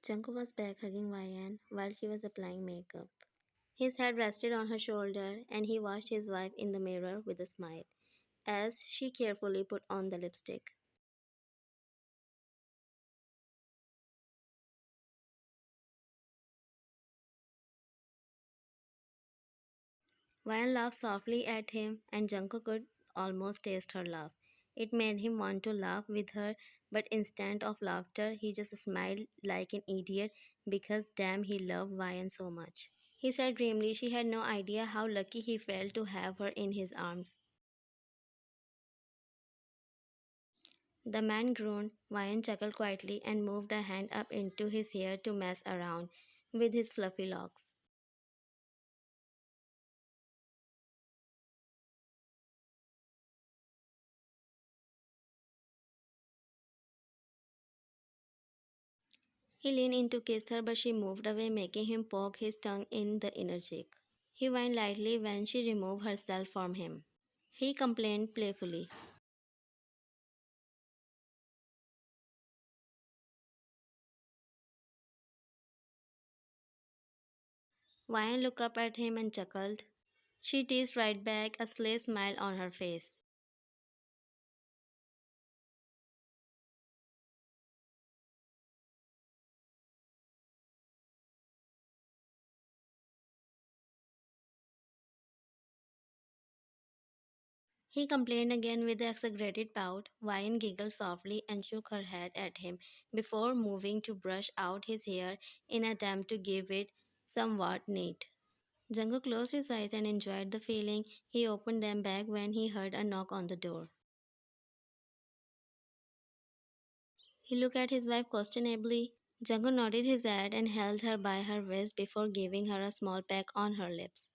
Jungkook was back hugging Ryan while she was applying makeup. His head rested on her shoulder, and he watched his wife in the mirror with a smile as she carefully put on the lipstick. Ryan laughed softly at him, and Jungkook could almost taste her laugh. It made him want to laugh with her, but instead of laughter, he just smiled like an idiot because damn he loved Ryan so much. He said grimly she had no idea how lucky he felt to have her in his arms. The man groaned. Ryan chuckled quietly and moved a hand up into his hair to mess around with his fluffy locks. He leaned in to kiss her, but she moved away, making him poke his tongue in the inner cheek. He whined lightly when she removed herself from him. He complained playfully. Ryan looked up at him and chuckled. She teased right back, a sly smile on her face. He complained again with an exaggerated pout. Ryan giggled softly and shook her head at him before moving to brush out his hair in an attempt to give it somewhat neat. Jungkook closed his eyes and enjoyed the feeling. He opened them back when he heard a knock on the door. He looked at his wife questionably. Jungkook nodded his head and held her by her waist before giving her a small peck on her lips.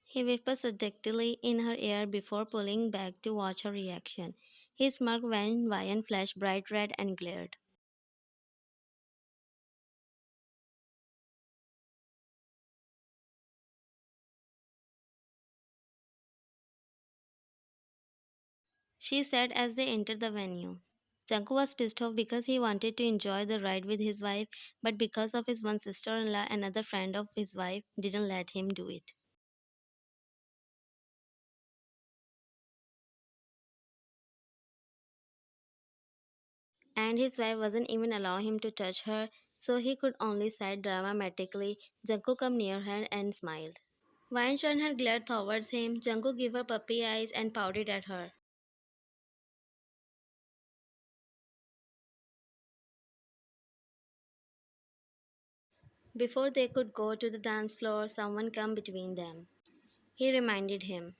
He whispered seductively in her ear before pulling back to watch her reaction. He smirked when Ryan flashed bright red and glared. She said as they entered the venue. Jungkook was pissed off because he wanted to enjoy the ride with his wife, but because of his one sister-in-law, another friend of his wife didn't let him do it. And his wife wasn't even allowing him to touch her, so he could only sigh dramatically. Jungkook came near her and smiled. Vine turned her glare towards him. Jungkook gave her puppy eyes and pouted at her. Before they could go to the dance floor, someone came between them. He reminded him.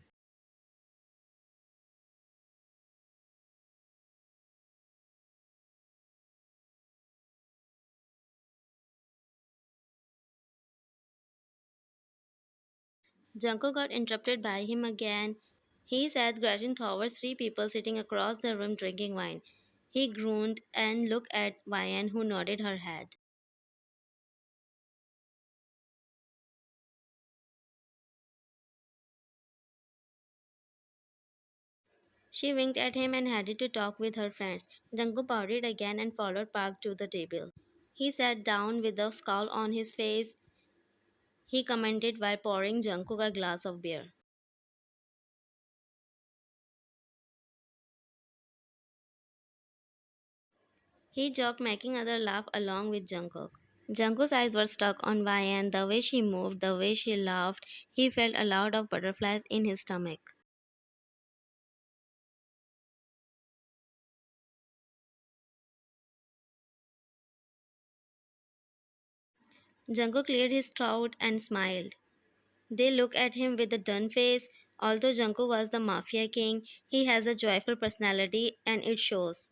Jungkook got interrupted by him again. He sat gazing towards three people sitting across the room drinking wine. He groaned and looked at Vian, who nodded her head. She winked at him and headed to talk with her friends. Jungkook pouted again and followed Park to the table. He sat down with a scowl on his face. He commented while pouring Jungkook a glass of beer. He joked, making others laugh along with Jungkook. Jungkook's eyes were stuck on Vian, the way she moved, the way she laughed. He felt a lot of butterflies in his stomach. Jungkook cleared his throat and smiled. They looked at him with a done face. Although Jungkook was the mafia king, he has a joyful personality and it shows.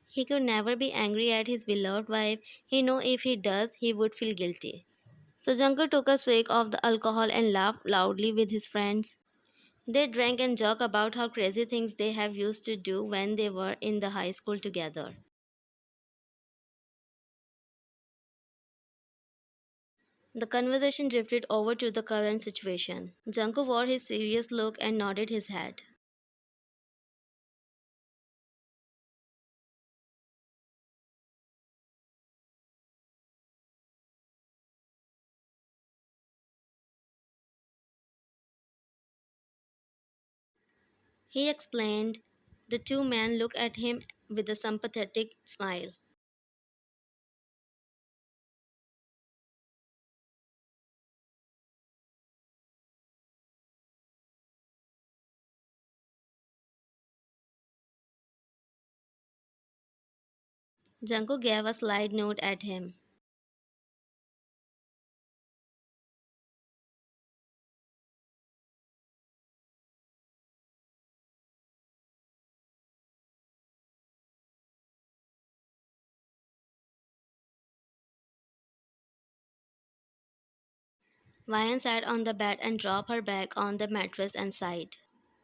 He could never be angry at his beloved wife. He knew if he does, he would feel guilty. So Jungkook took a swig of the alcohol and laughed loudly with his friends. They drank and joked about how crazy things they have used to do when they were in the high school together. The conversation drifted over to the current situation. Jungkook wore his serious look and nodded his head. He explained. The two men looked at him with a sympathetic smile. Jungkook gave a slight nod at him. Vian sat on the bed and dropped her back on the mattress and sighed.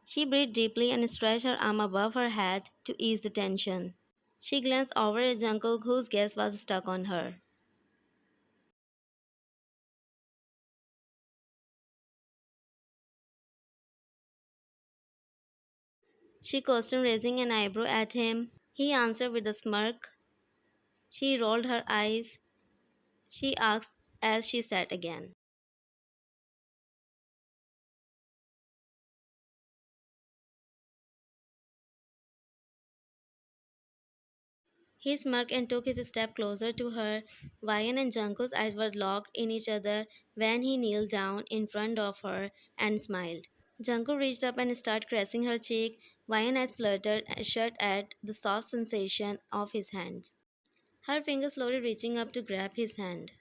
She breathed deeply and stretched her arm above her head to ease the tension. She glanced over at Jungkook, whose gaze was stuck on her. She questioned, raising an eyebrow at him. He answered with a smirk. She rolled her eyes. She asked as she sat again. He smirked and took his step closer to her. Vian and Jungkook's eyes were locked in each other when he kneeled down in front of her and smiled. Jungkook reached up and started caressing her cheek. Vian eyes fluttered shut at the soft sensation of his hands. Her fingers slowly reaching up to grab his hand.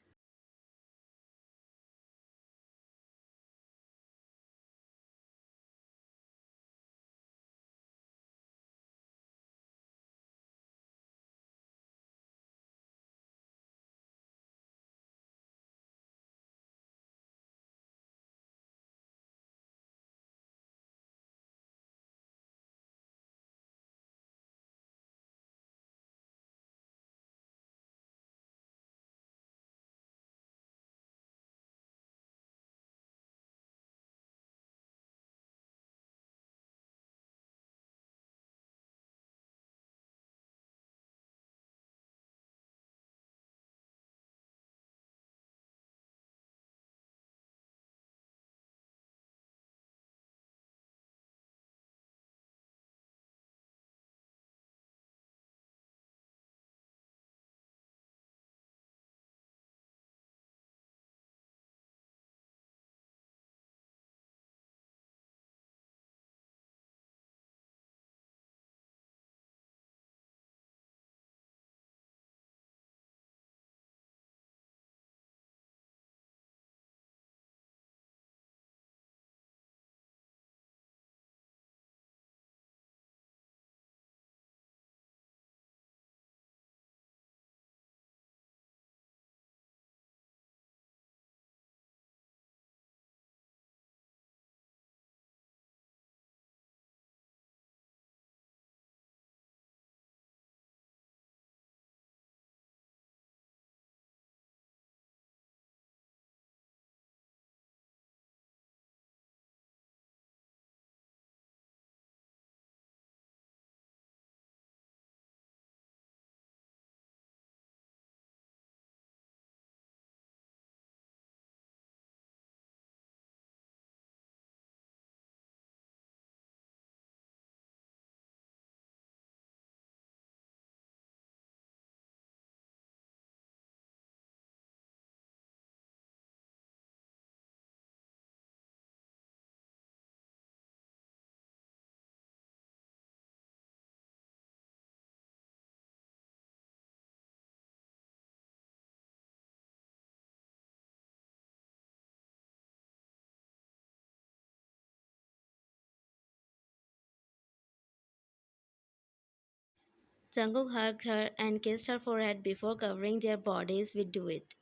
Jungkook hugged her and kissed her forehead before covering their bodies with it.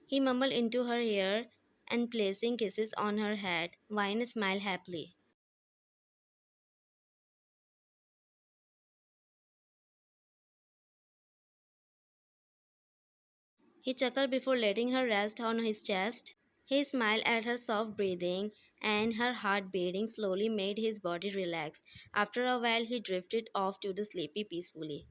He mumbled into her ear and placing kisses on her head. Vine smiled happily. He chuckled before letting her rest on his chest. He smiled at her soft breathing, and her heart beating slowly made his body relax. After a while, he drifted off to the sleepy peacefully.